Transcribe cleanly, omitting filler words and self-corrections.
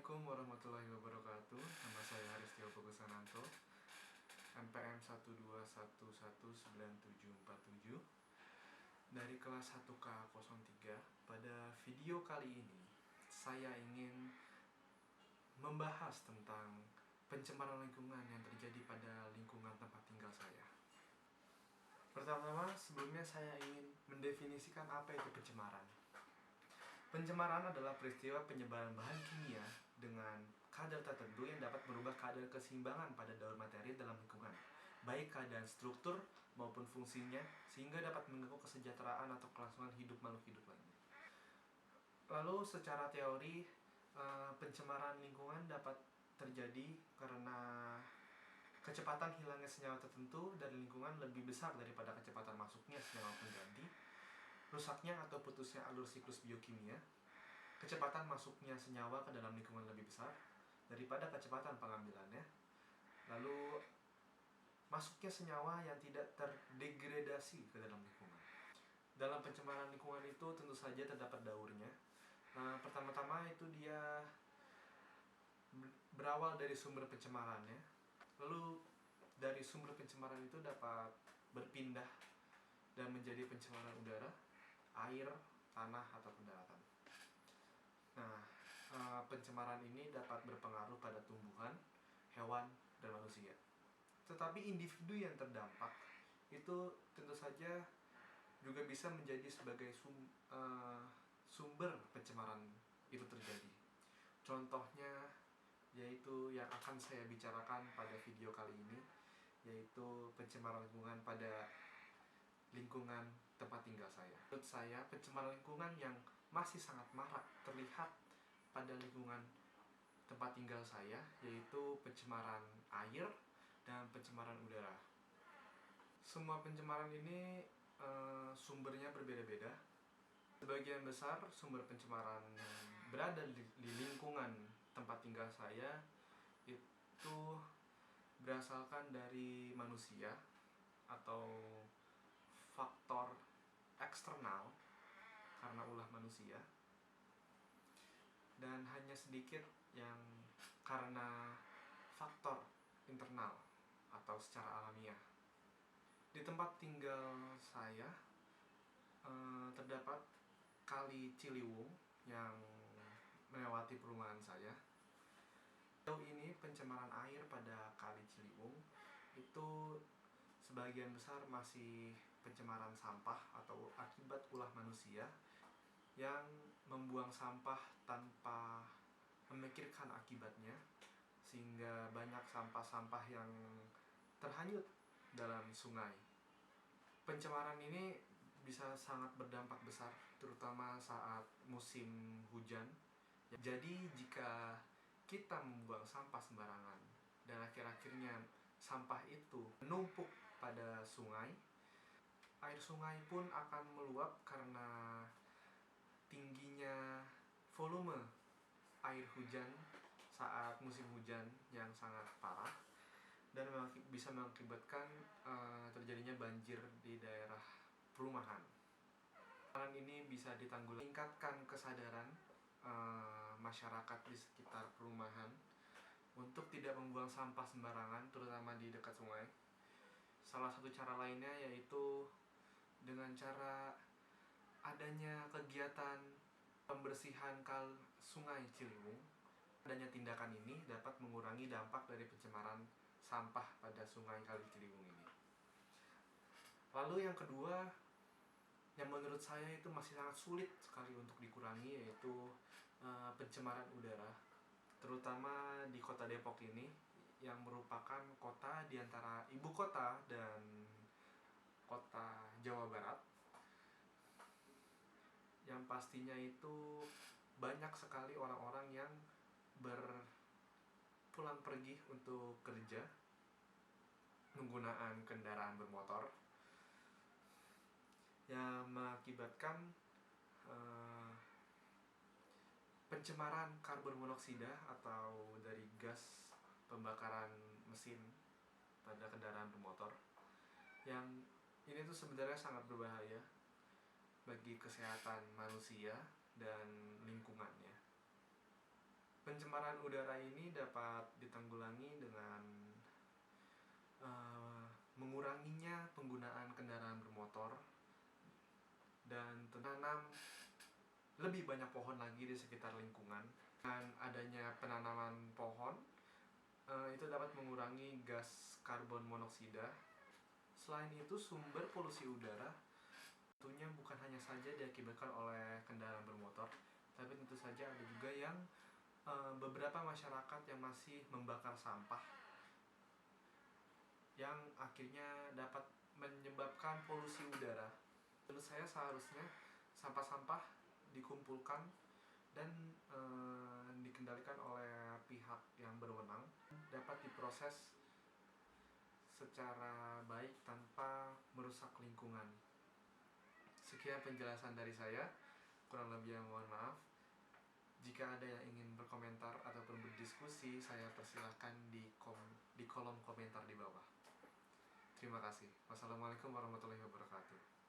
Assalamualaikum warahmatullahi wabarakatuh. Nama saya Haristio Pugusananto, NPM 121119747 dari kelas 1K03. Pada video kali ini saya ingin membahas tentang pencemaran lingkungan yang terjadi pada lingkungan tempat tinggal saya. Pertama-tama, sebelumnya saya ingin mendefinisikan apa itu pencemaran. Pencemaran adalah peristiwa penyebaran bahan kimia dengan kadar tertentu yang dapat merubah kadar keseimbangan pada daur materi dalam lingkungan, baik keadaan struktur maupun fungsinya, sehingga dapat mengganggu kesejahteraan atau kelangsungan hidup makhluk hidup lainnya. Lalu secara teori, pencemaran lingkungan dapat terjadi karena kecepatan hilangnya senyawa tertentu dari lingkungan lebih besar daripada kecepatan masuknya senyawa pengganti, rusaknya atau putusnya alur siklus biokimia, kecepatan masuknya senyawa ke dalam lingkungan lebih besar daripada kecepatan pengambilannya, lalu masuknya senyawa yang tidak terdegradasi ke dalam lingkungan. Dalam pencemaran lingkungan itu tentu saja terdapat daurnya. Pertama-tama itu dia berawal dari sumber pencemarannya, lalu dari sumber pencemaran itu dapat berpindah dan menjadi pencemaran udara, air, tanah, atau daratan. Pencemaran ini dapat berpengaruh pada tumbuhan, hewan, dan manusia. Tetapi individu yang terdampak itu tentu saja juga bisa menjadi sebagai sumber pencemaran itu terjadi. Contohnya yaitu yang akan saya bicarakan pada video kali ini, yaitu pencemaran lingkungan pada lingkungan tempat tinggal saya. Menurut saya, pencemaran lingkungan yang masih sangat marak terlihat pada lingkungan tempat tinggal saya, yaitu pencemaran air dan pencemaran udara. Semua pencemaran ini sumbernya berbeda-beda. Sebagian besar sumber pencemaran yang berada di lingkungan tempat tinggal saya itu berasalkan dari manusia atau faktor eksternal karena ulah manusia, dan hanya sedikit yang karena faktor internal atau secara alamiah. Di tempat tinggal saya terdapat Kali Ciliwung yang melewati perumahan saya. Sejauh ini pencemaran air pada Kali Ciliwung itu sebagian besar masih pencemaran sampah atau akibat ulah manusia yang membuang sampah tanpa memikirkan akibatnya, sehingga banyak sampah-sampah yang terhanyut dalam sungai. Pencemaran ini bisa sangat berdampak besar, terutama saat musim hujan. Jadi jika kita membuang sampah sembarangan dan akhir-akhirnya sampah itu menumpuk pada sungai, air sungai pun akan meluap karena tingginya volume air hujan saat musim hujan yang sangat parah, dan bisa mengakibatkan terjadinya banjir di daerah perumahan. Hal ini bisa ditanggulangi, meningkatkan kesadaran masyarakat di sekitar perumahan untuk tidak membuang sampah sembarangan, terutama di dekat sungai. Salah satu cara lainnya yaitu dengan cara adanya kegiatan pembersihan sungai Ciliwung. Adanya tindakan ini dapat mengurangi dampak dari pencemaran sampah pada sungai Kali Ciliwung ini. Lalu yang kedua, yang menurut saya itu masih sangat sulit sekali untuk dikurangi, yaitu pencemaran udara, terutama di kota Depok ini, yang merupakan kota di antara ibu kota dan kota Jawa Barat, yang pastinya itu banyak sekali orang-orang yang berpulang pergi untuk kerja menggunakan kendaraan bermotor, yang mengakibatkan pencemaran karbon monoksida atau dari gas pembakaran mesin pada kendaraan bermotor, yang ini tuh sebenarnya sangat berbahaya bagi kesehatan manusia dan lingkungannya. Pencemaran udara ini dapat ditanggulangi dengan menguranginya penggunaan kendaraan bermotor dan tanam lebih banyak pohon lagi di sekitar lingkungan. Dengan adanya penanaman pohon, itu dapat mengurangi gas karbon monoksida. Selain itu, sumber polusi udara tentunya bukan hanya saja diakibatkan oleh kendaraan bermotor, tapi tentu saja ada juga yang beberapa masyarakat yang masih membakar sampah, yang akhirnya dapat menyebabkan polusi udara. Menurut saya seharusnya sampah-sampah dikumpulkan dan dikendalikan oleh pihak yang berwenang, dapat diproses secara baik tanpa merusak lingkungan. Sekian penjelasan dari saya, kurang lebih mohon maaf. Jika ada yang ingin berkomentar ataupun berdiskusi, saya persilahkan di kolom komentar di bawah. Terima kasih. Wassalamualaikum warahmatullahi wabarakatuh.